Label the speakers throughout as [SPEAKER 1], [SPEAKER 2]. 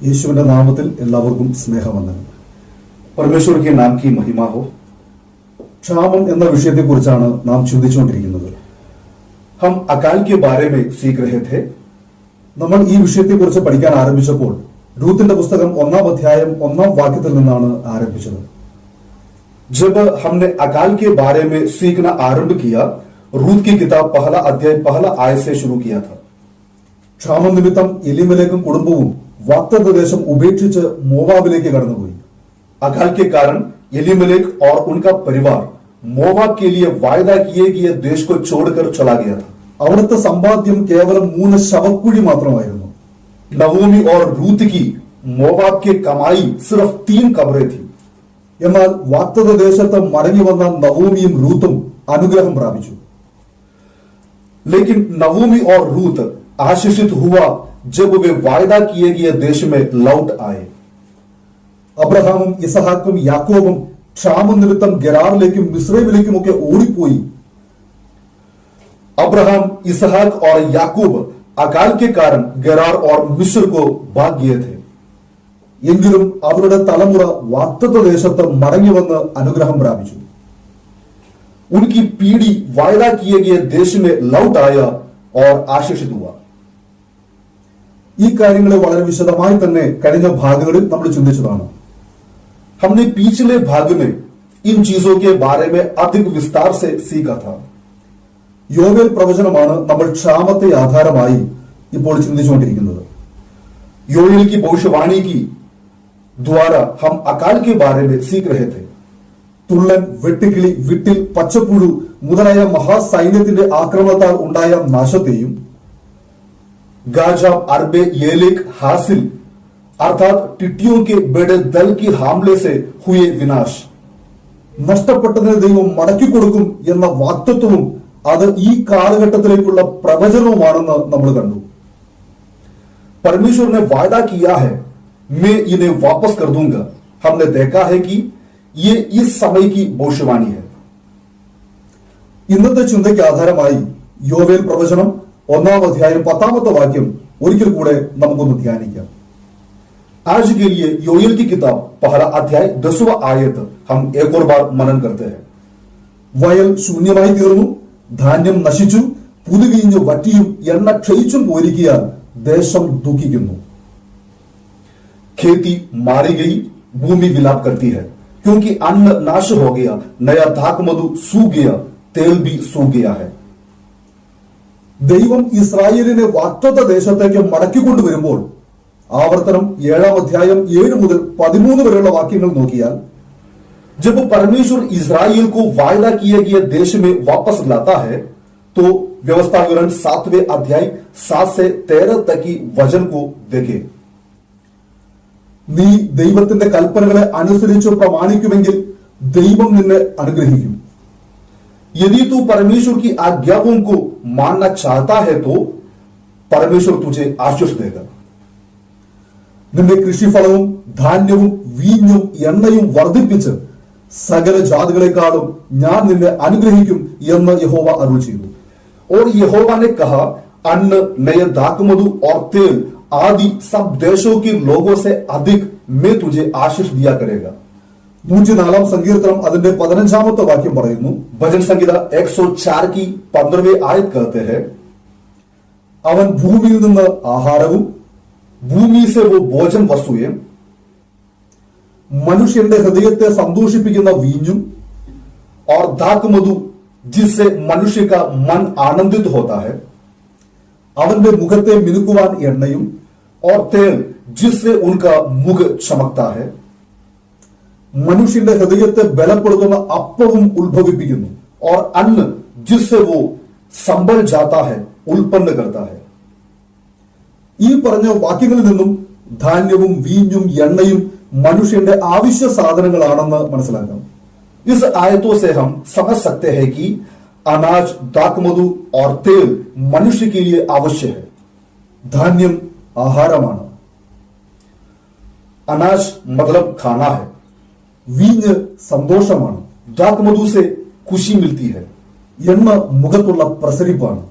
[SPEAKER 1] യേശുവിന്റെ നാമത്തിൽ എല്ലാവർക്കും സ്നേഹവന്ദനം.
[SPEAKER 2] परमेश्वर के नाम की महिमा हो।
[SPEAKER 1] ക്ഷാമം എന്ന വിഷയത്തെക്കുറിച്ചാണ് നാം ചിന്തിച്ചുകൊണ്ടിരിക്കുന്നത്.
[SPEAKER 2] हम अकाल के बारे में सीख रहे थे।
[SPEAKER 1] നമ്മൾ ഈ വിഷയത്തെക്കുറിച്ച് പഠിക്കാൻ ആരംഭിച്ചപ്പോൾ രൂത്തിന്റെ പുസ്തകം 1-ാം അധ്യായം 1-ാം വാക്യത്തിൽ നിന്നാണ് ആരംഭിച്ചത്.
[SPEAKER 2] जब हमने अकाल के बारे में सीखना आरंभ किया, रूत की किताब 1 अध्याय 1 आयत से शुरू किया था।
[SPEAKER 1] ക്ഷാമം നിമിത്തം എലീമേലെക്കും കുടുംബവും വാഗ്ദത്ത ദേശം ഉപേക്ഷിച്ച് മോവാബിലേക്ക് കടന്നുപോയി.
[SPEAKER 2] अकाल के कारण एलीमेलेक और उनका परिवार मोवाब के लिए वायदा किए गए देश को छोड़कर चला गया था।
[SPEAKER 1] അവിടുത്തെ സമ്പാദ്യം കേവലം 3 ശവക്കുഴി മാത്രമായിരുന്നു.
[SPEAKER 2] नवोमी और रूत की मोवाब के कमाई सिर्फ 3 कब्रें थी।
[SPEAKER 1] എന്നാൽ വാഗ്ദത്ത ദേശത്ത് മടങ്ങി വന്ന നവോമിയും റൂത്തും അനുഗ്രഹം പ്രാപിച്ചു.
[SPEAKER 2] लेकिन नवोमी और रूत आशीषित हुआ जब वे वायदा किए गए देश में लौट आए।
[SPEAKER 1] അബ്രഹാമും ഇസഹാക്കും യാക്കോബും ക്ഷാമം നിമിത്തം ഗെരാറിലേക്കും മിസ്രൈമിലേക്കുമൊക്കെ ഓടിപ്പോയി.
[SPEAKER 2] अब्राहम, इसहाक और याकूब अकाल के कारण गेरार और मिस्र को भाग गए थे।
[SPEAKER 1] എങ്കിലും അവരുടെ തലമുറ വാഗ്ദത്ത ദേശത്ത് മടങ്ങി വന്ന് അനുഗ്രഹം പ്രാപിച്ചു.
[SPEAKER 2] उनकी पीढ़ी वायदा किए गए देश में लौट आया और आशीषित हुआ।
[SPEAKER 1] ഈ കാര്യങ്ങളെ വളരെ വിശദമായി തന്നെ കഴിഞ്ഞ ഭാഗങ്ങളിൽ നമ്മൾ ചിന്തിച്ചതാണ്.
[SPEAKER 2] हमने पिछले भाग में इन चीजों के बारे में अधिक विस्तार से सीखा था।
[SPEAKER 1] യോവേൽ പ്രവചനമാണ് നമ്മൾ ക്ഷാമത്തെ ആധാരമായി ഇപ്പോൾ ചിന്തിച്ചുകൊണ്ടിരിക്കുന്നത്.
[SPEAKER 2] योएल की भविष्यवाणी की द्वारा हम अकाल के बारे में सीख रहे थे।
[SPEAKER 1] തുള്ളൻ, വെട്ടുകിളി, വിട്ടിൽ, പച്ചപ്പുഴു മുതലായ മഹാസൈന്യത്തിന്റെ ആക്രമണത്താൽ ഉണ്ടായ നാശത്തെയും
[SPEAKER 2] गाजाब, अरबे, येलेक, हासिल अर्थात टिट्टियों के बड़े दल की हमले से हुए विनाश,
[SPEAKER 1] നഷ്ടപ്പെട്ടതിന് ദൈവം മടക്കിക്കൊടുക്കും എന്ന വാഗ്ദത്വവും അത് ഈ കാലഘട്ടത്തിലേക്കുള്ള പ്രവചനവുമാണെന്ന് നമ്മൾ കണ്ടു.
[SPEAKER 2] परमेश्वर ने वायदा किया है, मैं इन्हें वापस कर दूंगा। हमने देखा है कि ये इस समय की भविष्यवाणी है।
[SPEAKER 1] ഇന്നത്തെ ചിന്തയ്ക്ക് ആധാരമായി യോവേൽ പ്രവചനം 1-ാം അധ്യായം 10-ാമത്തെ വാക്യം ഒരിക്കൽ കൂടെ നമുക്കൊന്ന് ധ്യാനിക്കാം.
[SPEAKER 2] आज के लिए योएल की किताब 1 अध्याय 10वां आयत हम एक और बार मनन करते हैं।
[SPEAKER 1] വയൽ ശൂന്യമായി തീർന്നു, ധാന്യം നശിച്ചു, പുതുവീഞ്ഞ് വറ്റിയും എണ്ണ ക്ഷയിച്ചും പോയിരിക്കാൻ ദേശം ദുഃഖിക്കുന്നു.
[SPEAKER 2] खेती मारी गई, भूमि विलाप करती है, क्योंकि अन्न नाश हो गया, नया धाक मधु सूख गया, तेल भी सूख गया है।
[SPEAKER 1] ദൈവം ഇസ്രായേലിനെ വാഗ്ദത്ത ദേശത്തേക്ക് മടക്കിക്കൊണ്ടുവരുമ്പോൾ ആവർത്തനം 7-ാം അധ്യായം 7 മുതൽ 13 വരെയുള്ള വാക്യങ്ങൾ നോക്കിയാൽ
[SPEAKER 2] जब परमेश्वर इस्राएल को वायदा किए गए देश में वापस लाता है, तो व्यवस्था विवरण 7वें अध्याय 7 से 13 तक की वचन को देखें।
[SPEAKER 1] നീ ദൈവത്തിന്റെ കൽപ്പനകളെ അനുസരിച്ച് പ്രമാണിക്കുമെങ്കിൽ ദൈവം നിന്നെ അനുഗ്രഹിക്കും.
[SPEAKER 2] यदि तू परमेश्वर की आज्ञाओं को मानना चाहता है, तो परमेश्वर तुझे आशीष देगा।
[SPEAKER 1] നിന്റെ കൃഷിഫലവും ധാന്യവും വീഞ്ഞും എണ്ണയും വർദ്ധിപ്പിച്ച് സകല ജാതികളെക്കാളും ഞാൻ നിന്നെ അനുഗ്രഹിക്കും എന്ന് യഹോവ അരുൾ ചെയ്തു.
[SPEAKER 2] और यहोवा ने कहा, अन्न, नए दाखमधु और तेल आदि सब देशों के लोगों से अधिक मैं तुझे आशीष दिया करेगा।
[SPEAKER 1] 104-ാം സങ്കീർത്തനം അതിന്റെ 15-ാമത്തെ വാക്യം പറയുന്നു.
[SPEAKER 2] भजन संहिता 104 की 15वीं आयत कहते हैं,
[SPEAKER 1] അവൻ ഭൂമിയിൽ നിന്ന് ആഹാരവും
[SPEAKER 2] भूमि से वो भोजन वस्तुएं,
[SPEAKER 1] മനുഷ്യന്റെ ഹൃദയത്തെ സന്തോഷിപ്പിക്കുന്ന വീഞ്ഞും
[SPEAKER 2] और दाखमधु जिससे मनुष्य का मन आनंदित होता है,
[SPEAKER 1] അവന്റെ മുഖത്തെ മിനുക്കുവാൻ എണ്ണയും
[SPEAKER 2] और तेल जिससे उनका मुख चमकता है,
[SPEAKER 1] മനുഷ്യന്റെ ഹൃദയത്തെ ബലപ്പെടുത്തുന്ന അപ്പവും ഉത്ഭവിപ്പിക്കുന്നു.
[SPEAKER 2] और अन्न जिससे वो संभल जाता है, उत्पन्न करता है।
[SPEAKER 1] ഈ പറഞ്ഞ വാക്യങ്ങളിൽ നിന്നും ധാന്യവും വീഞ്ഞും എണ്ണയും മനുഷ്യന്റെ ആവശ്യ സാധനങ്ങളാണെന്ന് മനസ്സിലാക്കാം.
[SPEAKER 2] इस आयतों से हम समझ सकते हैं कि अनाज, दाखमधु और तेल मनुष्य के लिए आवश्यक है।
[SPEAKER 1] ധാന്യം ആഹാരമാണ്.
[SPEAKER 2] अनाज मतलब खाना है।
[SPEAKER 1] വീഞ്ഞ് സന്തോഷമാണ്.
[SPEAKER 2] दाखमधु से खुशी मिलती है।
[SPEAKER 1] എണ്ണ മുഖത്തുള്ള പ്രസരിപ്പാണ്.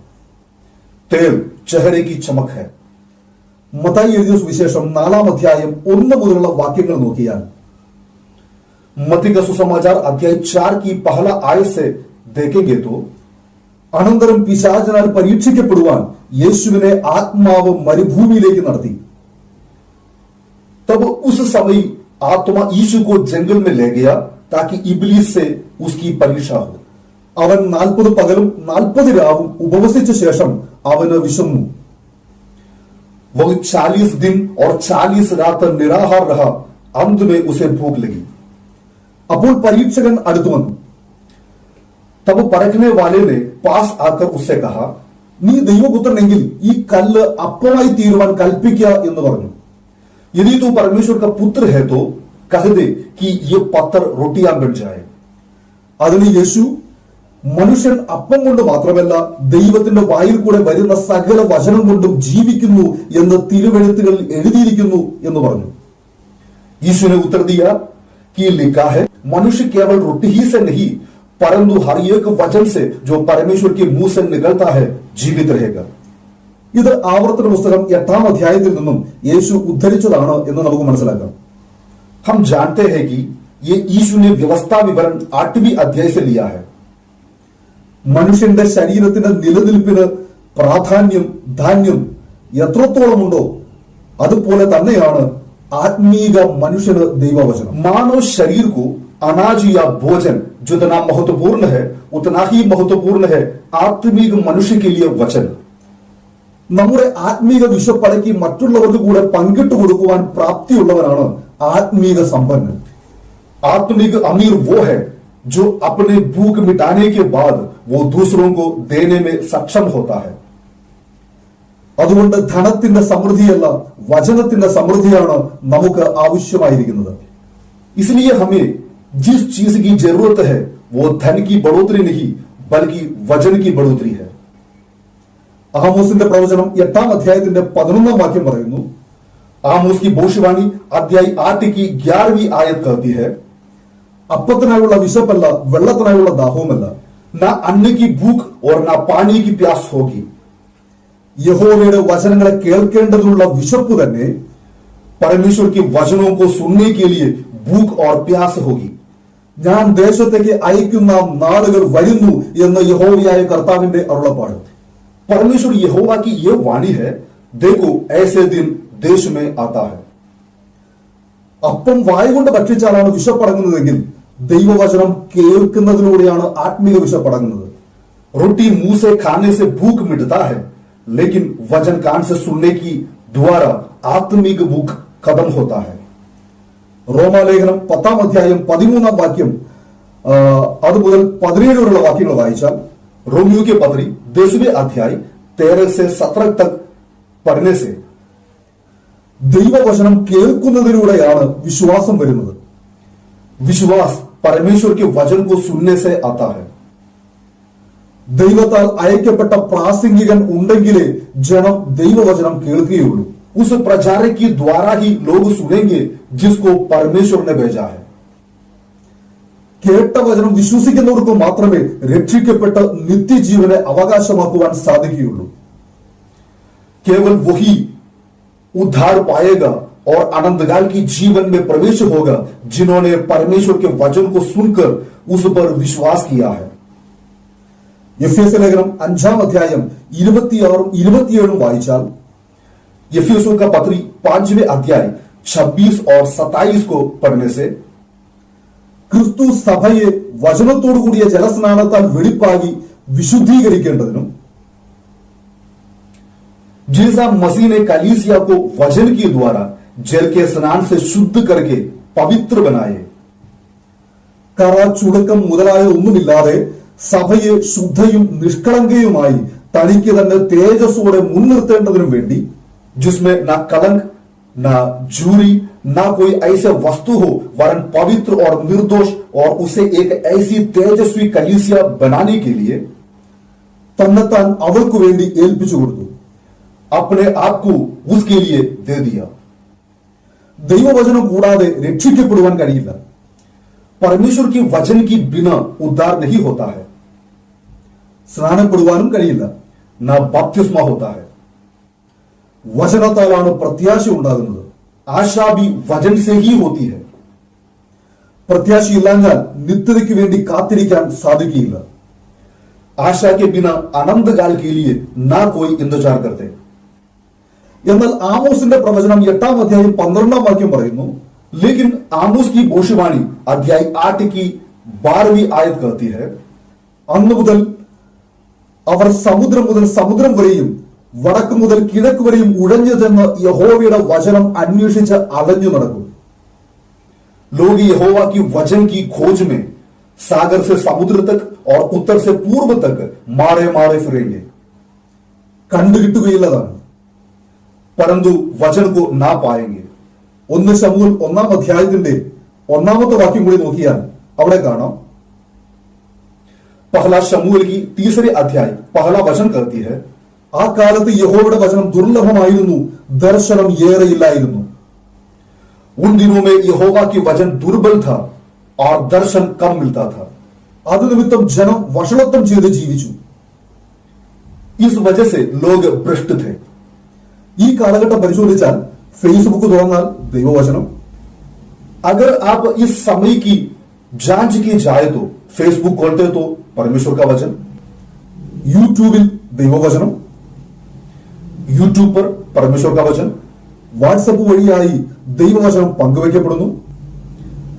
[SPEAKER 2] तेल चेहरे की चमक है।
[SPEAKER 1] മത്തായി എഴുതിയ സുവിശേഷം 4-ാം അധ്യായം 1 മുതലുള്ള വാക്യങ്ങൾ നോക്കിയാൽ
[SPEAKER 2] मत्ती का सुसमाचार अध्याय 4 की पहला आयत से देखेंगे तो
[SPEAKER 1] അനന്തരം പിശാചനാൽ പരീക്ഷിക്കപ്പെടുവാൻ യേശുവിനെ ആത്മാവ് മരുഭൂമിയിലേക്ക് നടത്തി.
[SPEAKER 2] तब उस समय आत्मा यीशु को जंगल में ले गया ताकि इब्लीस से उसकी परीक्षा हो.
[SPEAKER 1] അവൻ 40 പകലും 40 രാവും ഉപവസിച്ച ശേഷം അവന് വിശന്നു.
[SPEAKER 2] वह 40 दिन और 40 रात निराहार रहा. अंत में उसे भूख लगी.
[SPEAKER 1] അപ്പോൾ പരീക്ഷകൻ അടുത്തു വന്നു.
[SPEAKER 2] तब परखने वाले ने पास आकर उससे कहा,
[SPEAKER 1] നീ ദൈവപുത്രനെങ്കിൽ ഈ കല്ല് അപ്പമായി തീരുവാൻ കൽപ്പിക്കുക എന്ന് പറഞ്ഞു.
[SPEAKER 2] यदि तू परमेश्वर का पुत्र है तो कह दे कि ये पत्थर रोटियां बन जाए.
[SPEAKER 1] അതിന് യേശു, മനുഷ്യൻ അപ്പം കൊണ്ട് മാത്രമല്ല ദൈവത്തിന്റെ വായിൽ കൂടെ വരുന്ന സകല വചനം കൊണ്ടും ജീവിക്കുന്നു എന്ന് തിരുവെഴുത്തുകളിൽ എഴുതിയിരിക്കുന്നു എന്ന് പറഞ്ഞു.
[SPEAKER 2] यीशु ने उत्तर दिया कि लिखा है, मनुष्य केवल रोटी ही से नहीं परंतु हर एक वचन से जो परमेश्वर के मुंह से निकलता है जीवित रहेगा.
[SPEAKER 1] ഇത് ആവർത്തന പുസ്തകം 8-ാം അധ്യായത്തിൽ നിന്നും യേശു ഉദ്ധരിച്ചതാണ് എന്ന് നമുക്ക് മനസ്സിലാക്കാം.
[SPEAKER 2] हम जानते हैं कि ये यीशु ने व्यवस्था विवरण 8वीं अध्याय से लिया है.
[SPEAKER 1] മനുഷ്യന്റെ ശരീരത്തിന്റെ നിലനിൽപ്പിന് പ്രാധാന്യം ധാന്യം എത്രത്തോളമുണ്ടോ അതുപോലെ തന്നെയാണ് ആത്മീക മനുഷ്യന് ദൈവവചനം.
[SPEAKER 2] मानव शरीर को अनाज या भोजन जितना महत्वपूर्ण है उतना ही महत्वपूर्ण है आत्मिक मनुष्य के लिए वचन.
[SPEAKER 1] നമ്മുടെ ആത്മീക വിശപ്പടക്കി മറ്റുള്ളവർക്ക് കൂടെ പങ്കിട്ടു കൊടുക്കുവാൻ പ്രാപ്തിയുള്ളവനാണ് ആത്മീക സമ്പന്നൻ.
[SPEAKER 2] आत्मिक अमीर वो है जो अपने भूख मिटाने के बाद वो दूसरों को देने में सक्षम होता है.
[SPEAKER 1] അതുകൊണ്ട് ധനത്തിന്റെ സമൃദ്ധിയല്ല വചനത്തിന്റെ സമൃദ്ധിയാണ് നമുക്ക് ആവശ്യമായിരിക്കുന്നത്.
[SPEAKER 2] इसलिए हमें जिस चीज की जरूरत है वो धन की बढ़ोतरी नहीं बल्कि वचन की बढ़ोतरी है.
[SPEAKER 1] ആമോസിന്റെ പ്രവചനം 8-ാം അധ്യായത്തിന്റെ 11-ാം വാക്യം പറയുന്നു,
[SPEAKER 2] आमोस की भविष्यवाणी अध्याय 8 की 11वीं आयत कहती है,
[SPEAKER 1] അപ്പത്തിനായുള്ള വിശപ്പല്ല വെള്ളത്തിനായുള്ള ദാഹവുമല്ല,
[SPEAKER 2] ना अन्न की भूख और ना पानी की प्यास होगी.
[SPEAKER 1] യഹോവയുടെ വചനങ്ങളെ കേൾക്കേണ്ടതിനുള്ള വിശപ്പ് തന്നെ
[SPEAKER 2] परमेश्वर के वचनों को सुनने के लिए भूख और प्यास होगी.
[SPEAKER 1] ഞാൻ ദേശത്തേക്ക് അയക്കുന്ന നാളുകൾ വരുന്നു എന്ന് യഹോവയായ കർത്താവിന്റെ അരുളപ്പാട്.
[SPEAKER 2] परमेश्वर यहोवा की यह वाणी है, देखो ऐसे दिन देश में आता है.
[SPEAKER 1] അപ്പം വായ കൊണ്ട് ഭക്ഷിച്ചാലാണ് വിശപ്പടങ്ങുന്നതെങ്കിൽ ദൈവവചനം കേൾക്കുന്നതിലൂടെയാണ് ആത്മീക വിശപ്പടങ്ങുന്നത്.
[SPEAKER 2] रोटी मुंह से खाने से भूख मिटता है लेकिन वचन कान से सुनने की द्वारा आत्मिक भूख खत्म होता है.
[SPEAKER 1] റോമാലേഖനം 10-ാം അധ്യായം 13-ാം വാക്യം അതുമുതൽ 17 വരെയുള്ള വാക്യങ്ങൾ വായിച്ചാൽ
[SPEAKER 2] रोमियो के पत्री 10वें अध्याय 13 से 17 तक पढ़ने से
[SPEAKER 1] ദൈവവചനം കേൾക്കുന്നതിലൂടെയാണ് വിശ്വാസം വരുന്നത്.
[SPEAKER 2] विश्वास परमेश्वर के वचन को सुनने से आता है.
[SPEAKER 1] ദൈവത്താൽ അയക്കപ്പെട്ട പ്രാസംഗികൻ ഉണ്ടെങ്കിലേ ജനം ദൈവവചനം കേൾക്കുകയുള്ളൂ.
[SPEAKER 2] उस प्रचारक के द्वारा ही लोग सुनेंगे जिसको परमेश्वर ने भेजा है.
[SPEAKER 1] കേട്ട വചനം വിശ്വസിക്കുന്നവർക്ക് മാത്രമേ രക്ഷിക്കപ്പെട്ട് നിത്യജീവനെ അവകാശമാക്കുവാൻ സാധിക്കുകയുള്ളൂ.
[SPEAKER 2] केवल वही उद्धार पाएगा और अनंतकाल की जीवन में प्रवेश होगा जिन्होंने परमेश्वर के वचन को सुनकर उस पर विश्वास किया है.
[SPEAKER 1] എഫേസ്യ ലേഖനം 5-ാം അധ്യായം 26-ഉം 27-ഉം വായിച്ചാൽ
[SPEAKER 2] यफेसों का पत्री 5वें अध्याय 26 और 27 को पढ़ने से
[SPEAKER 1] ക്രിസ്തു സഭയെ വചനത്തോടു കൂടിയ ജലസ്നാനത്താൽ വെളിപ്പാകി വിശുദ്ധീകരിക്കേണ്ടതിനും
[SPEAKER 2] जैसा मसीह ने कलीसिया को वचन के द्वारा जल के स्नान से शुद्ध करके पवित्र बनाए.
[SPEAKER 1] കറ ചുളുക്കം മുതലായതൊന്നുമില്ലാതെ സഭയെ ശുദ്ധയും നിഷ്കളങ്കയുമായി തനിക്ക് തന്നെ തേജസ്സോടെ മുൻനിർത്തേണ്ടതിനും വേണ്ടി
[SPEAKER 2] जिसमें ना कलंक ना झूरी ना कोई ऐसे वस्तु हो वरन पवित्र और निर्दोष और उसे एक ऐसी तेजस्वी कलीसिया बनाने के लिए
[SPEAKER 1] തന്നെത്താൻ അവൾക്ക് വേണ്ടി ഏൽപ്പിച്ചു കൊടുത്തു.
[SPEAKER 2] अपने आप को उसके लिए दे दिया.
[SPEAKER 1] ദൈവവചനം കൂടാതെ രക്ഷിക്കപ്പെടുവാൻ കഴിയില്ല.
[SPEAKER 2] परमेश्वर के वचन की बिना उद्धार नहीं होता है.
[SPEAKER 1] സ്നാനപ്പെടുവാനും കഴിയില്ല.
[SPEAKER 2] ना बपतिस्मा होता है.
[SPEAKER 1] വചനത്താലാണ് പ്രത്യാശ ഉണ്ടാകുന്നത്.
[SPEAKER 2] आशा भी वचन से ही होती है.
[SPEAKER 1] പ്രത്യാശയില്ലാഞ്ഞാൽ നിത്യതയ്ക്ക് വേണ്ടി കാത്തിരിക്കാൻ സാധിക്കുകയില്ല.
[SPEAKER 2] आशा के बिना अनंत काल के लिए ना कोई इंतजार करते.
[SPEAKER 1] എന്നാൽ ആമോസിന്റെ പ്രവചനം 8-ാം അധ്യായം 12-ാം വാക്യം പറയുന്നു,
[SPEAKER 2] लेकिन आमोस की भविष्यवाणी अध्याय 8 की 12वीं आयत कहती है,
[SPEAKER 1] അന്നു മുതൽ അവർ സമുദ്രം മുതൽ സമുദ്രം വരെയും വടക്ക് മുതൽ കിഴക്ക് വരെയും ഉഴഞ്ഞു ചെന്ന് യഹോവയുടെ വചനം അന്വേഷിച്ച് അലഞ്ഞു നടക്കും.
[SPEAKER 2] लोग यहोवा की वचन की खोज में सागर से समुद्र तक और उत्तर से पूर्व तक मारे मारे फिरेंगे,
[SPEAKER 1] കണ്ടുകിട്ടുകയില്ലതാണ്.
[SPEAKER 2] परंतु वचन को ना पाएंगे.
[SPEAKER 1] 1 ശമൂവേൽ 1-ാം അധ്യായത്തിന്റെ 1-ാമത്തെ വാക്യം കൂടി നോക്കിയാൽ അവിടെ കാണാം,
[SPEAKER 2] पहला शमूएल की 3रे अध्याय पहला वचन कहती है,
[SPEAKER 1] ആ കാലത്ത് യഹോവയുടെ വചനം ദുർലഭമായിരുന്നു, ദർശനം ഏറെയില്ലായിരുന്നു.
[SPEAKER 2] उन दिनों में यहोवा की वचन दुर्बल था और दर्शन कम मिलता था.
[SPEAKER 1] അത് നിമിത്തം ജനം വഷളത്വം ചെയ്ത് ജീവിച്ചു.
[SPEAKER 2] इस वजह से लोग भ्रष्ट थे.
[SPEAKER 1] ഈ കാലഘട്ടം പരിശോധിച്ചാൽ ഫേസ്ബുക്ക് തുറന്നാൽ ദൈവവചനം,
[SPEAKER 2] अगर आप इस समय की जांच की जाए तो फेसबुक खोलते तो परमेश्वर का वचन,
[SPEAKER 1] യൂട്യൂബിൽ ദൈവവചനം,
[SPEAKER 2] यूट्यूब पर परमेश्वर का वचन,
[SPEAKER 1] വാട്സപ്പ് വഴിയായി ദൈവവചനം പങ്കുവയ്ക്കപ്പെടുന്നു.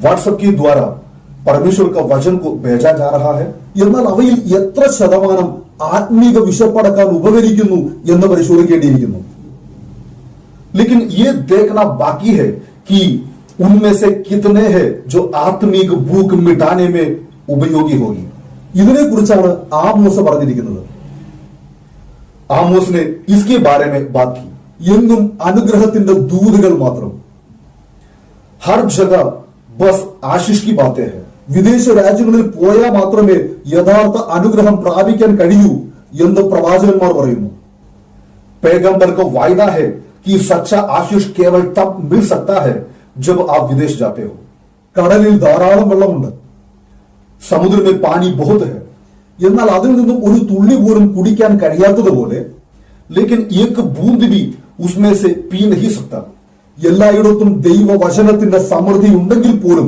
[SPEAKER 2] व्हाट्सएप के द्वारा परमेश्वर का वचन को भेजा जा रहा है.
[SPEAKER 1] എന്നാൽ അവയിൽ എത്ര ശതമാനം ആത്മീക വിശപ്പടക്കാൻ ഉപകരിക്കുന്നു എന്ന് പരിശോധിക്കേണ്ടിയിരിക്കുന്നു.
[SPEAKER 2] लेकिन ये देखना बाकी है कि उनमें से कितने हैं जो आत्मिक भूख मिटाने में उपयोगी होगी.
[SPEAKER 1] ഇതിനെക്കുറിച്ചാണ് ആമോസ് പറഞ്ഞിരിക്കുന്നത്.
[SPEAKER 2] आमोस ने इसके बारे में बात की.
[SPEAKER 1] എങ്ങും അനുഗ്രഹത്തിന്റെ ദൂതുകൾ മാത്രം,
[SPEAKER 2] हर जगह बस आशीष की बातें हैं.
[SPEAKER 1] വിദേശ രാജ്യങ്ങളിൽ പോയാൽ മാത്രമേ യഥാർത്ഥ അനുഗ്രഹം പ്രാപിക്കാൻ കഴിയൂ എന്ന് പ്രവാചകന്മാർ പറയുന്നു.
[SPEAKER 2] पैगंबर को वायदा है कि सच्चा आशीष केवल तब मिल सकता है जब आप विदेश जाते हो.
[SPEAKER 1] കടലിൽ ധാരാളം വെള്ളമുണ്ട്,
[SPEAKER 2] समुद्र में पानी बहुत है,
[SPEAKER 1] എന്നാൽ അതിൽ നിന്നും ഒരു തുള്ളി പോലും കുടിക്കാൻ കഴിയാത്തതുപോലെ
[SPEAKER 2] लेकिन एक बूंद भी उसमें से पी नहीं सकता.
[SPEAKER 1] എല്ലായിടത്തും ദൈവവചനത്തിന്റെ സമൃദ്ധി ഉണ്ടെങ്കിൽ പോലും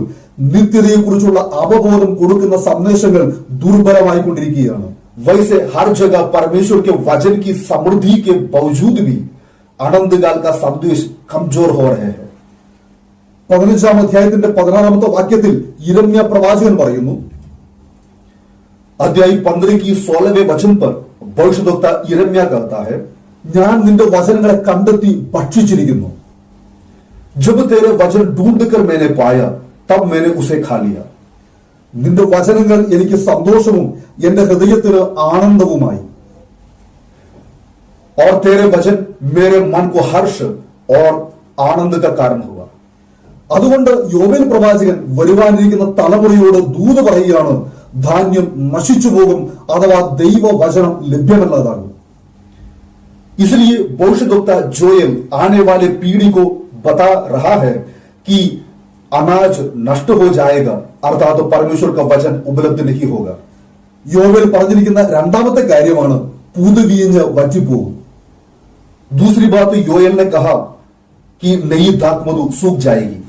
[SPEAKER 1] നിത്യതയെക്കുറിച്ചുള്ള അവബോധം കൊടുക്കുന്ന സന്ദേശങ്ങൾ ദുർബലമായിക്കൊണ്ടിരിക്കുകയാണ്.
[SPEAKER 2] वैसे हर जगह परमेश्वर के वचन की समृद्धि के बावजूद भी अनंतकाल का संदेश कमजोर हो रहे हैं.
[SPEAKER 1] 15-ാം അധ്യായത്തിന്റെ 16-ാമത്തെ വാക്യത്തിൽ യിരെമ്യാ പ്രവാചകൻ പറയുന്നു,
[SPEAKER 2] अध्याय 15 की 16वें वचन पर भविष्यद्वक्ता यिर्मयाह कहता है,
[SPEAKER 1] ഞാൻ നിന്റെ വചനങ്ങളെ കണ്ടെത്തി ഭക്ഷിച്ചിരിക്കുന്നു.
[SPEAKER 2] जब तेरे वचन ढूंढकर मैंने पाया तब मैंने उसे खा लिया.
[SPEAKER 1] നിന്റെ വചനങ്ങൾ എനിക്ക് സന്തോഷവും എന്റെ ഹൃദയത്തിന് ആനന്ദവുമായി.
[SPEAKER 2] और तेरे वचन मेरे मन को हर्ष और आनंद का कारण हुआ.
[SPEAKER 1] അതുകൊണ്ട് യോവേൽ പ്രവാചകൻ വരുവാനിരിക്കുന്ന തലമുറയോട് ദൂത് പറയുകയാണ്, ധാന്യം നശിച്ചു പോകും, അഥവാ ദൈവവചനം ലഭ്യമല്ലാതാകും.
[SPEAKER 2] इसलिए भविष्यद्वक्ता जोएल आने वाले पीढ़ी को बता रहा है कि अनाज नष्ट हो जाएगा, अर्थात परमेश्वर का वचन उपलब्ध नहीं होगा.
[SPEAKER 1] യോവേൽ പറഞ്ഞിരിക്കുന്ന രണ്ടാമത്തെ കാര്യമാണ് പുതുവീഞ്ഞ് വറ്റിപ്പോകും.
[SPEAKER 2] दूसरी बात योएल ने कहा कि नई दाखमधु सूख जाएगी.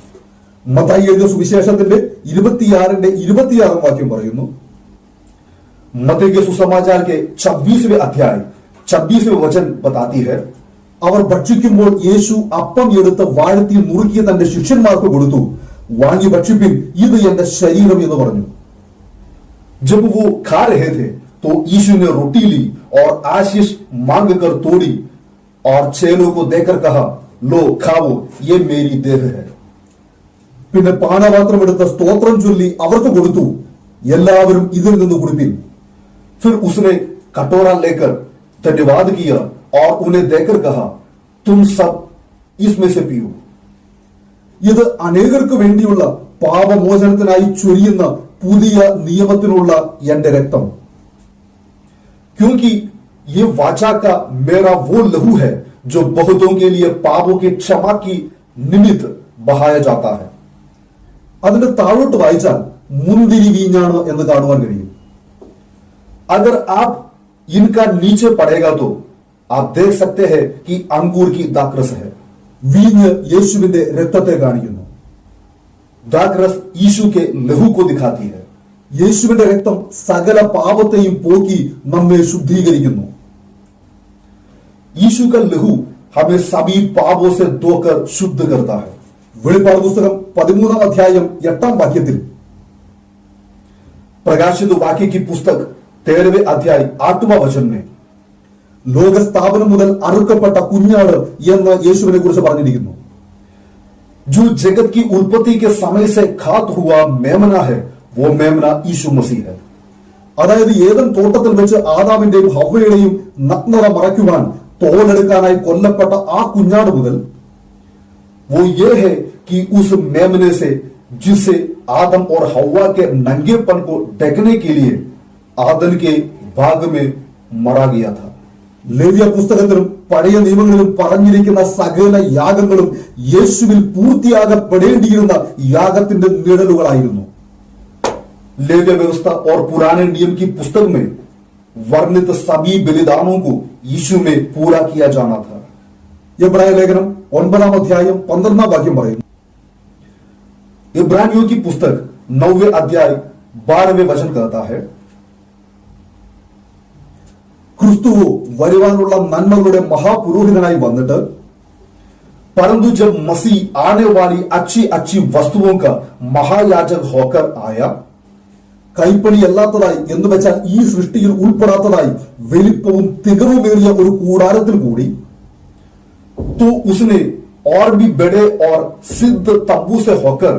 [SPEAKER 1] മത്തായി എഴുതിയ സുവിശേഷത്തിന്റെ 26-ന്റെ 26-ാം വാക്യം പറയുന്നു,
[SPEAKER 2] मत्ती के सुसमाचार के 26वें अध्याय 26वें वचन बताती है,
[SPEAKER 1] അവർ ഭക്ഷിക്കുമ്പോൾ യേശു അപ്പം എടുത്ത് വാഴ്ത്തി നുറുക്കി തന്റെ ശിഷ്യന്മാർക്ക് കൊടുത്തു, വാങ്ങി ഭക്ഷിപ്പിൻ, ഇത് എന്റെ ശരീരം എന്ന് പറഞ്ഞു.
[SPEAKER 2] जब वो खा रहे थे तो यीशु ने रोटी ली और आशीष मांग कर तोड़ी और चेलों को देकर कहा, लो खाओ, ये मेरी देह है.
[SPEAKER 1] പിന്നെ പാനപാത്രം എടുത്ത് സ്തോത്രം ചൊല്ലി അവർക്ക് കൊടുത്തു, എല്ലാവരും ഇതിൽ നിന്ന് കുടിപ്പിൻ.
[SPEAKER 2] फिर उसने कटोरा लेकर धन्यवाद किया और उन्हें देकर कहा, तुम सब इसमें से पियो.
[SPEAKER 1] ഇത് അനേകർക്ക് വേണ്ടിയുള്ള പാപമോചനത്തിനായി ചൊരിയുന്ന പുതിയ നിയമത്തിനുള്ള എന്റെ രക്തം.
[SPEAKER 2] क्योंकि ये वाचा का मेरा वो लहू है जो बहुतों के लिए पापों की क्षमा की निमित्त बहाया जाता है.
[SPEAKER 1] അതിന്റെ താഴോട്ട് വായിച്ചാൽ മുന്തിരി വീഞ്ഞാണ് എന്ന് കാണുവാൻ കഴിയും.
[SPEAKER 2] अगर आप इनका नीचे पढ़ेगा तो आप देख सकते हैं कि अंगूर की दाकरस है।
[SPEAKER 1] വീഞ്ഞ് യേശുവിന്റെ രക്തത്തെ കാണിക്കുന്നു.
[SPEAKER 2] दाकरस यीशु के लहू को दिखाती है।
[SPEAKER 1] യേശുവിന്റെ രക്തം സകല പാപത്തെയും പോക്കി നമ്മെ ശുദ്ധീകരിക്കുന്നു.
[SPEAKER 2] यीशु का लहू हमें सभी पापों से धोकर शुद्ध करता है।
[SPEAKER 1] വെളിപ്പാട് പുസ്തകം 13-ാം അധ്യായം 8-ാം വാക്യത്തിൽ
[SPEAKER 2] प्रकाशित वाक्य की पुस्तक 13वें अध्याय 8वां वचन में
[SPEAKER 1] ലോകസ്ഥാപനം മുതൽ അറുക്കപ്പെട്ട കുഞ്ഞാട് എന്ന് യേശുവിനെ കുറിച്ച് പറഞ്ഞിരിക്കുന്നു.
[SPEAKER 2] जो जगत की उत्पत्ति के समय से खात हुआ मेमना है, वो मेमना यीशु मसीह है।
[SPEAKER 1] അതായത് ഏദൻ തോട്ടത്തിൽ വെച്ച് ആദാമിന്റെയും ഹവ്വയുടെയും നഗ്നത മറയ്ക്കുവാൻ തോലെടുക്കാനായി കൊല്ലപ്പെട്ട ആ കുഞ്ഞാട് മുതൽ
[SPEAKER 2] वो ये है कि उस मेमने से जिससे आदम और हव्वा के नंगेपन को ढकने के लिए आदन के भाग में मरा गया था।
[SPEAKER 1] ലേവ്യ പുസ്തകത്തിലും പഴയ നിയമങ്ങളിലും പറഞ്ഞിരിക്കുന്ന സകല യാഗങ്ങളും യേശുവിൽ പൂർത്തിയാകപ്പെടേണ്ടിയിരുന്ന യാഗത്തിന്റെ നിഴലുകളായിരുന്നു.
[SPEAKER 2] लेव्य व्यवस्था और पुराने नियम की पुस्तक में वर्णित सभी बलिदानों को यीशु में पूरा किया जाना था।
[SPEAKER 1] എബ്രായ ലേഖനം 9-ാം അധ്യായം 12-ാം വാക്യം പറയുന്നു.
[SPEAKER 2] इब्रानियों की पुस्तक 9वें अध्याय 12वें वचन कहता है,
[SPEAKER 1] ക്രിസ്തു വരുവാനുള്ള നന്മകളുടെ മഹാപുരോഹിതനായി വന്നിട്ട്
[SPEAKER 2] परंतु जब मसीह आने वाली अच्छी अच्छी वस्तुओं का महायाजक होकर आया,
[SPEAKER 1] കൈപ്പണിയല്ലാത്തതായി എന്ന് വെച്ചാൽ ഈ സൃഷ്ടിയിൽ ഉൾപ്പെടാത്തതായി വലിപ്പവും തികവുമേറിയ ഒരു കൂടാരത്തിൽ കൂടി
[SPEAKER 2] तो उसने और भी बड़े और सिद्ध तंबू से होकर,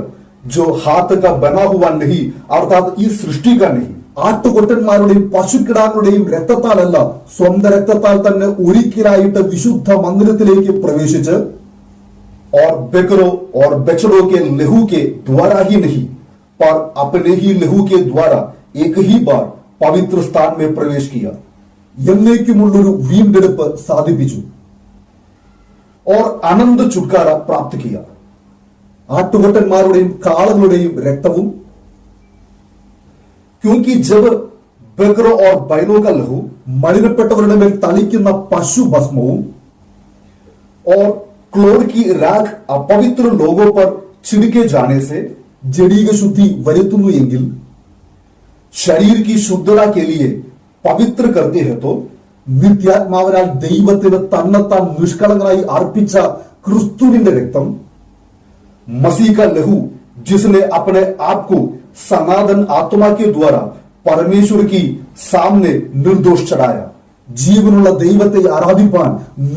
[SPEAKER 2] जो हाथ का बना हुआ नहीं अर्थात इस सृष्टि का नहीं,
[SPEAKER 1] ആട്ടുകൊറ്റന്മാരുടെയും പശുക്കിടാങ്ങളുടെയും രക്തത്താലല്ല സ്വന്തം രക്തത്താൽ തന്നെ ഒരിക്കലായിട്ട് വിശുദ്ധ മന്ദിരത്തിലേക്ക് പ്രവേശിച്ച്
[SPEAKER 2] और बेकरों और बछड़ों के लहू के द्वारा ही नहीं पर अपने ही लहू के द्वारा एक ही बार पवित्र स्थान में प्रवेश किया
[SPEAKER 1] എന്നേക്കുമുള്ളൊരു വീണ്ടെടുപ്പ് സാധിപ്പിച്ചു.
[SPEAKER 2] और आनंद छुटकारा प्राप्त किया।
[SPEAKER 1] ആട്ടുകൊറ്റന്മാരുടെയും കാളകളുടെയും രക്തവും
[SPEAKER 2] क्योंकि जब बकरों और बैलों का लहू
[SPEAKER 1] മലിനപ്പെട്ടവരുടെ മേൽ തളിക്കുന്ന പശു ഭസ്മവും
[SPEAKER 2] और क्लोर की राख अपवित्र लोगों पर छिड़के जाने से
[SPEAKER 1] ജഡീക ശുദ്ധി വരുത്തുന്നു എങ്കിൽ
[SPEAKER 2] शरीर की शुद्धता के लिए पवित्र करते हैं, तो
[SPEAKER 1] നിത്യാത്മാവിനാൽ ദൈവത്തിന് തന്നെത്താൻ നിഷ്കളങ്കനായി അർപ്പിച്ച ക്രിസ്തുവിന്റെ രക്തം,
[SPEAKER 2] मसीह का लहू जिसने अपने आप को सनातन आत्मा के द्वारा परमेश्वर की सामने निर्दोष चढ़ाया,
[SPEAKER 1] ജീവനുള്ള ദൈവത്തെ ആരാധിപ്പാൻ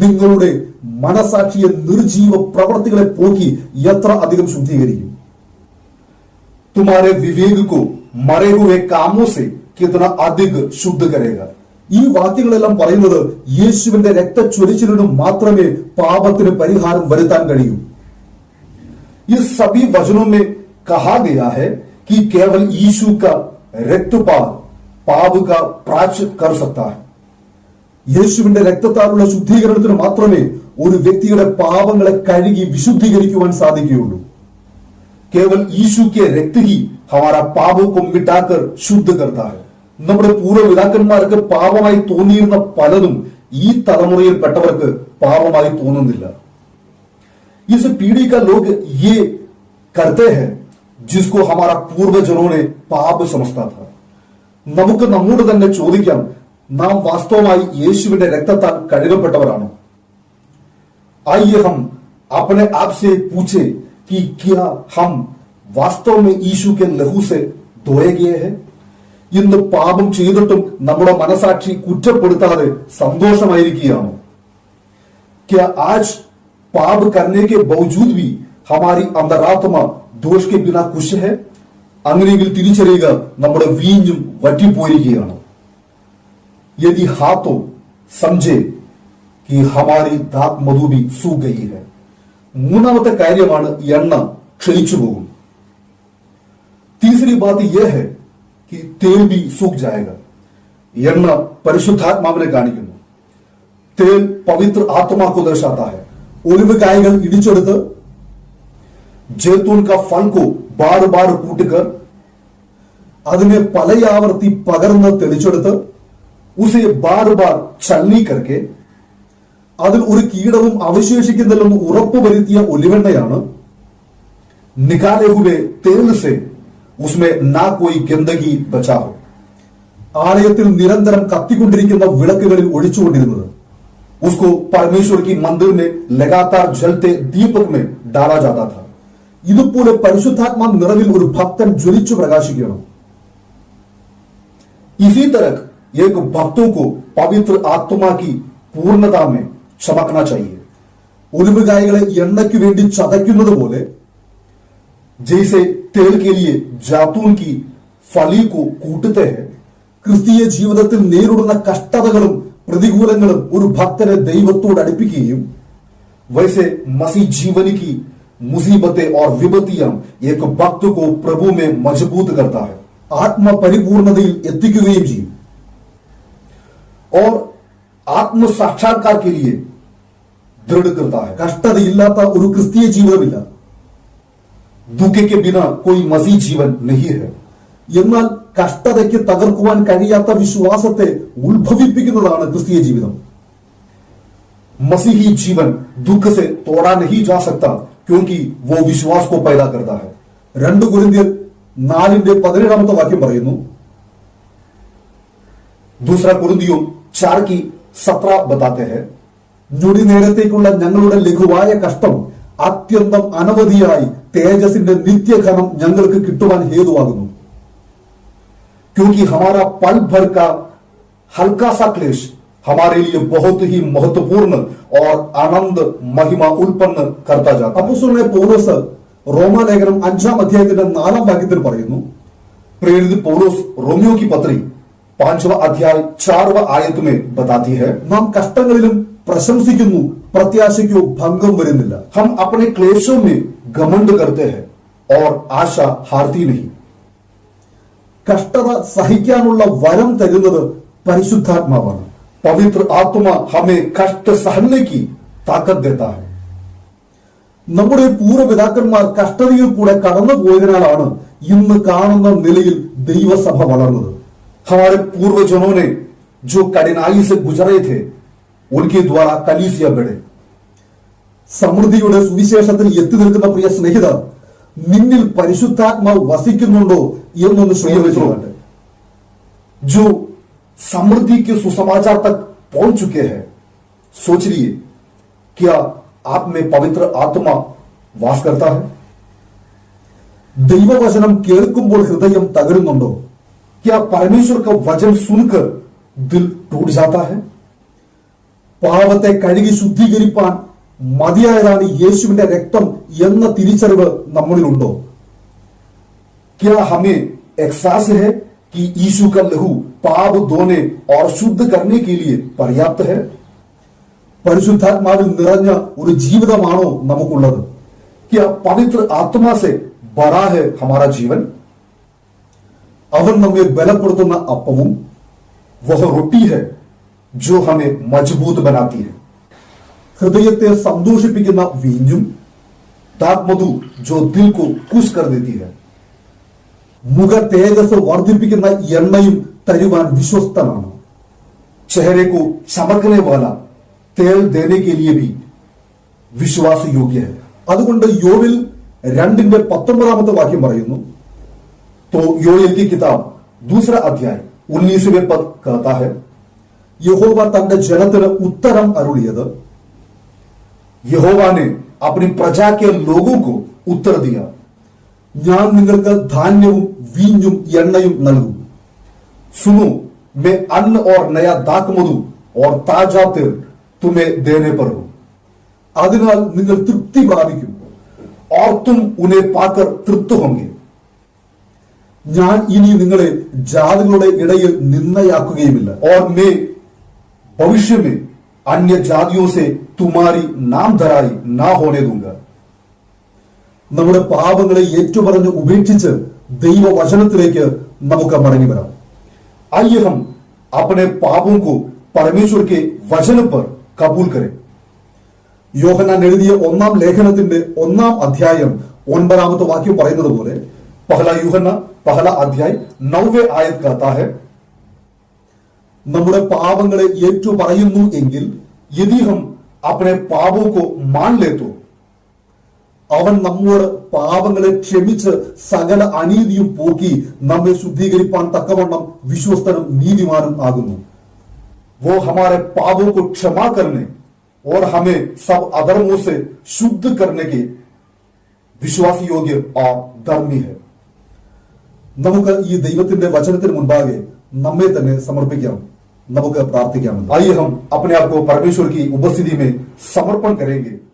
[SPEAKER 1] നിങ്ങളുടെ മനസാക്ഷിയെ നിർജീവ പ്രവർത്തികളെ പോക്കി എത്ര അധികം ശുദ്ധീകരിക്കും.
[SPEAKER 2] तुम्हारे विवेक को मरे हुए कामों से कितना अधिक शुद्ध करेगा।
[SPEAKER 1] ഈ വാക്യങ്ങളെല്ലാം പറയുന്നത് യേശുവിന്റെ രക്തച്ചൊരിച്ചിലിനും മാത്രമേ പാപത്തിന് പരിഹാരം വരുത്താൻ കഴിയൂ.
[SPEAKER 2] इस सभी वचनों में कहा गया है कि केवल यीशु का रक्तपात पाप का प्रायश्चित कर सकता है।
[SPEAKER 1] യേശുവിന്റെ രക്തത്താലുള്ള ശുദ്ധീകരണത്തിന് മാത്രമേ ഒരു വ്യക്തിയുടെ പാപങ്ങളെ കഴുകി വിശുദ്ധീകരിക്കുവാൻ സാധിക്കുകയുള്ളൂ.
[SPEAKER 2] केवल यीशु के रक्त ही हमारा पापों को मिटाकर शुद्ध करता है। നമ്മുടെ പൂർവ്വപിതാക്കന്മാർക്ക് പാപമായി തോന്നിയിരുന്ന പലതും ഈ തലമുറയിൽപ്പെട്ടവർക്ക് പാപമായി തോന്നുന്നില്ല. इस पीढ़ी का लोग ये करते हैं जिसको हमारा पूर्वजनों ने पाप समझता था. നമുക്ക് നമ്മോട് തന്നെ ചോദിക്കാം, നാം വാസ്തവമായി യേശുവിന്റെ രക്തത്താൽ കഴുകപ്പെട്ടവരാണോ? आइए हम अपने आप से पूछे कि क्या हम वास्तव में यीशु के लहू से धोए गए हैं? ഇന്ന് പാപം ചെയ്തിട്ടും നമ്മുടെ മനസാക്ഷി കുറ്റപ്പെടുത്താതെ സന്തോഷമായിരിക്കുകയാണോ? क्या आज पाप करने के बावजूद भी हमारी अंतरात्मा दोष के बिना खुश है? അങ്ങനെയെങ്കിൽ തിരിച്ചറിയുക, നമ്മുടെ വീഞ്ഞും വറ്റിപ്പോയിരിക്കുകയാണ്. यदि हाँ तो समझे कि हमारी दात मधु भी सूख गई है. മൂന്നാമത്തെ കാര്യമാണ് എണ്ണ ക്ഷയിച്ചു പോകും. तीसरी बात यह है कि तेल भी सूख जाएगा. എണ്ണ പരിശുദ്ധാത്മാവിനെ കാണിക്കുന്നു. तेल पवित्र आत्मा को दर्शाता है.
[SPEAKER 1] ഒലിവ് കായകൾ ഇടിച്ചെടുത്ത്
[SPEAKER 2] जैतून का फल को बार बार कूटकर
[SPEAKER 1] അതിനെ പലയാവർത്തി പകർന്ന് തെളിച്ചെടുത്ത്
[SPEAKER 2] उसे बार बार छलनी करके
[SPEAKER 1] അതിൽ ഒരു കീടവും അവശേഷിക്കുന്നില്ലെന്ന് ഉറപ്പുവരുത്തിയ ഒലിവെണ്ണയാണ്
[SPEAKER 2] निकाले हुए तेल से उसमें ना कोई गंदगी बचा हो।
[SPEAKER 1] ആലയത്തിൽ നിരന്തരം കത്തിക്കൊണ്ടിരിക്കുന്ന വിളക്കുകളിൽ ഒഴിച്ചുകൊണ്ടിരുന്നത്
[SPEAKER 2] उसको परमेश्वर की मंदिर में लगातार जलते दीपक में डाला जाता था।
[SPEAKER 1] ഇതുപോലെ പരിശുദ്ധാത്മാ നിറവിൽ ഒരു ഭക്തൻ ജ്വലിച്ചു പ്രകാശിക്കണം.
[SPEAKER 2] इसी तरह एक भक्तों को पवित्र आत्मा की पूर्णता में चमकना चाहिए।
[SPEAKER 1] ഒലിവുകായകളെ എണ്ണയ്ക്ക് വേണ്ടി ചതയ്ക്കുന്നത് പോലെ
[SPEAKER 2] जैसे तेल के लिए जैतून की फली को कूटते हैं,
[SPEAKER 1] ക്രിസ്തീയ ജീവിതത്തിൽ നേരിടുന്ന കഷ്ടതകളും പ്രതികൂലങ്ങളും ഒരു ഭക്തനെ ദൈവത്തോട് അടുപ്പിക്കുകയും
[SPEAKER 2] वैसे मसीह जीवन की मुसीबतें और विपत्तियां एक भक्त को प्रभु में मजबूत करता है
[SPEAKER 1] ആത്മപരിപൂർണതയിൽ എത്തിക്കുകയും ചെയ്യും.
[SPEAKER 2] और आत्म साक्षात्कार के लिए दृढ़ करता है।
[SPEAKER 1] കഷ്ടതയില്ലാത്ത ഒരു ക്രിസ്തീയ ജീവിതമില്ല.
[SPEAKER 2] दुख के बिना कोई मसीह जीवन नहीं है।
[SPEAKER 1] എന്നാൽ കഷ്ടതയ്ക്ക് തകർക്കുവാൻ കഴിയാത്ത വിശ്വാസത്തെ ഉത്ഭവിപ്പിക്കുന്നതാണ് ക്രിസ്തീയ ജീവിതം.
[SPEAKER 2] मसीही जीवन दुख से तोड़ा नहीं जा सकता क्योंकि वो विश्वास को पैदा करता है।
[SPEAKER 1] 2 കൊരിന്ത്യർ 4:17 വാക്യം പറയുന്നു,
[SPEAKER 2] दूसरा कुरिन्थियों 4:17 बताते हैं,
[SPEAKER 1] ഞൊടി നേരത്തേക്കുള്ള ഞങ്ങളുടെ ലഘുവായ കഷ്ടം അത്യന്തം അനവധിയായി തേജസിന്റെ നിത്യഘനം ഞങ്ങൾക്ക് കിട്ടുവാൻ ഹേതുവാകുന്നു.
[SPEAKER 2] क्योंकि हमारा पल भर का हल्का सा क्लेश हमारे लिए बहुत ही महत्वपूर्ण और आनंद महिमा उत्पन्न करता जाता है।
[SPEAKER 1] അപ്പോസ്തലനായ പൗലോസ് റോമാലേഖനം 5-4 വാക്യത്തിൽ പറയുന്നു,
[SPEAKER 2] प्रेरित पौलुस रोमियो की पत्री 5वां अध्याय 4वां आयत में बताती है,
[SPEAKER 1] നാം കഷ്ടങ്ങളിലും പ്രശംസിക്കുന്നു, പ്രത്യാശയ്ക്കോ ഭംഗം വരുന്നില്ല.
[SPEAKER 2] हम अपने क्लेशों में घमंड करते हैं और आशा हारती नहीं।
[SPEAKER 1] കഷ്ടത സഹിക്കാനുള്ള വരം തരുന്നത് പരിശുദ്ധാത്മാവാണ്.
[SPEAKER 2] पवित्र आत्मा हमें कष्ट सहने की ताकत देता है।
[SPEAKER 1] നമ്മുടെ പൂർവ്വപിതാക്കന്മാർ കഷ്ടതയിൽ കൂടെ കടന്നുപോയതിനാലാണ് ഇന്ന് കാണുന്ന നിലയിൽ ദൈവസഭ വളർന്നത്.
[SPEAKER 2] हमारे पूर्वजनों ने जो कठिनाई से गुजरे थे उनके द्वारा कलीसिया बढ़े।
[SPEAKER 1] സമൃദ്ധിയുടെ സുവിശേഷത്തിൽ എത്തി നിൽക്കുന്ന പ്രിയ സ്നേഹിതർ, നിന്നിൽ പരിശുദ്ധാത്മാവ് വസിക്കുന്നുണ്ടോ എന്നൊന്ന് ശ്രമിച്ചുകൊണ്ട്
[SPEAKER 2] जो समृद्धि के सुसमाचार तक पहुंच चुके हैं, सोच लिए क्या आप में पवित्र आत्मा वास करता है?
[SPEAKER 1] ദൈവവചനം കേൾക്കുമ്പോൾ ഹൃദയം തകരുന്നുണ്ടോ?
[SPEAKER 2] क्या परमेश्वर का वचन सुनकर दिल टूट जाता है?
[SPEAKER 1] പാവത്തെ കഴുകി ശുദ്ധീകരിപ്പാൻ മതിയായതാണ് യേശുവിന്റെ രക്തം എന്ന തിരിച്ചറിവ് നമ്മളിലുണ്ടോ?
[SPEAKER 2] क्या हमें एहसास है कि यीशु का लहू पाप धोने और शुद्ध करने के लिए पर्याप्त है?
[SPEAKER 1] പരിശുദ്ധാത്മാവിൽ നിറഞ്ഞ ഒരു ജീവിതമാണോ നമുക്കുള്ളത്?
[SPEAKER 2] क्या पवित्र आत्मा से भरा है हमारा जीवन?
[SPEAKER 1] അവൻ നമ്മെ ബലപ്പെടുത്തുന്ന അപ്പവും
[SPEAKER 2] वह रोटी है जो हमें मजबूत बनाती है।
[SPEAKER 1] ഹൃദയത്തെ സന്തോഷിപ്പിക്കുന്ന വീഞ്ഞും
[SPEAKER 2] दाक मधु जो दिल को खुश कर देती है।
[SPEAKER 1] മുഖ തേജസ് വർദ്ധിപ്പിക്കുന്ന എണ്ണയും തരുവാൻ വിശ്വസ്തനാണ്.
[SPEAKER 2] चेहरे को चमकने वाला तेल देने के लिए भी विश्वास योग्य है।
[SPEAKER 1] അതുകൊണ്ട് യോവിൽ 2:19 വാക്യം പറയുന്നു,
[SPEAKER 2] तो योएल की किताब 2 अध्याय 19वें पद कहता है,
[SPEAKER 1] യഹോവ തന്റെ ജനത്തിന് ഉത്തരം അരുളിയത്,
[SPEAKER 2] यहोवा ने अपनी प्रजा के लोगों को उत्तर दिया,
[SPEAKER 1] ഞാൻ നിങ്ങൾക്ക് ധാന്യവും വീഞ്ഞും എണ്ണയും നൽകും.
[SPEAKER 2] सुनो मैं अन्न और नया दाक मधु और ताजा तेल तुम्हें देने पर हूं,
[SPEAKER 1] അതിനാൽ നിങ്ങൾ തൃപ്തി പ്രാപിക്കും.
[SPEAKER 2] और तुम उन्हें पाकर तृप्त होंगे।
[SPEAKER 1] ഞാൻ ഇനി നിങ്ങളെ ജാതികളുടെ ഇടയിൽ നിന്ദയാക്കുകയുമില്ല.
[SPEAKER 2] और मैं भविष्य में अन्य जातियों से तुम्हारी नामधराई ना होने दूंगा।
[SPEAKER 1] നമ്മുടെ പാപങ്ങളെ ഏറ്റുപറഞ്ഞ് ഉപേക്ഷിച്ച് ദൈവവചനത്തിലേക്ക് നമുക്ക് മടങ്ങി വരാം.
[SPEAKER 2] आइए हम अपने पापों को परमेश्वर के वचन पर कबूल करें।
[SPEAKER 1] യോഹന്നാൻ എഴുതിയ 1-ാം ലേഖനത്തിന്റെ 1-ാം അധ്യായം 9-ാമത്തെ വാക്യം പറയുന്നത് പോലെ,
[SPEAKER 2] पहला यूहन्ना 1 अध्याय 9वें आयत कहता है,
[SPEAKER 1] നമ്മുടെ പാപങ്ങളെ ഏറ്റുപറയുന്നു എങ്കിൽ
[SPEAKER 2] यदि हम अपने पापों को मान ले तो
[SPEAKER 1] അവൻ നമ്മോട് പാപങ്ങളെ ക്ഷമിച്ച് സകല അനീതിയും പോക്കി നമ്മെ ശുദ്ധീകരിപ്പാൻ തക്കവണ്ണം വിശ്വസ്തനും നീതിമാനും ആകുന്നു.
[SPEAKER 2] वो हमारे पापों को क्षमा करने और हमें सब अधर्मों से शुद्ध करने के विश्वास योग्य और धर्मी है.
[SPEAKER 1] നമുക്ക് ഈ ദൈവത്തിന്റെ വചനത്തിന് മുൻപാകെ നമ്മെ തന്നെ സമർപ്പിക്കാം. നമുക്ക് പ്രാർത്ഥിക്കാം.
[SPEAKER 2] आइए हम अपने आप को परमेश्वर की उपस्थिति में समर्पण करेंगे.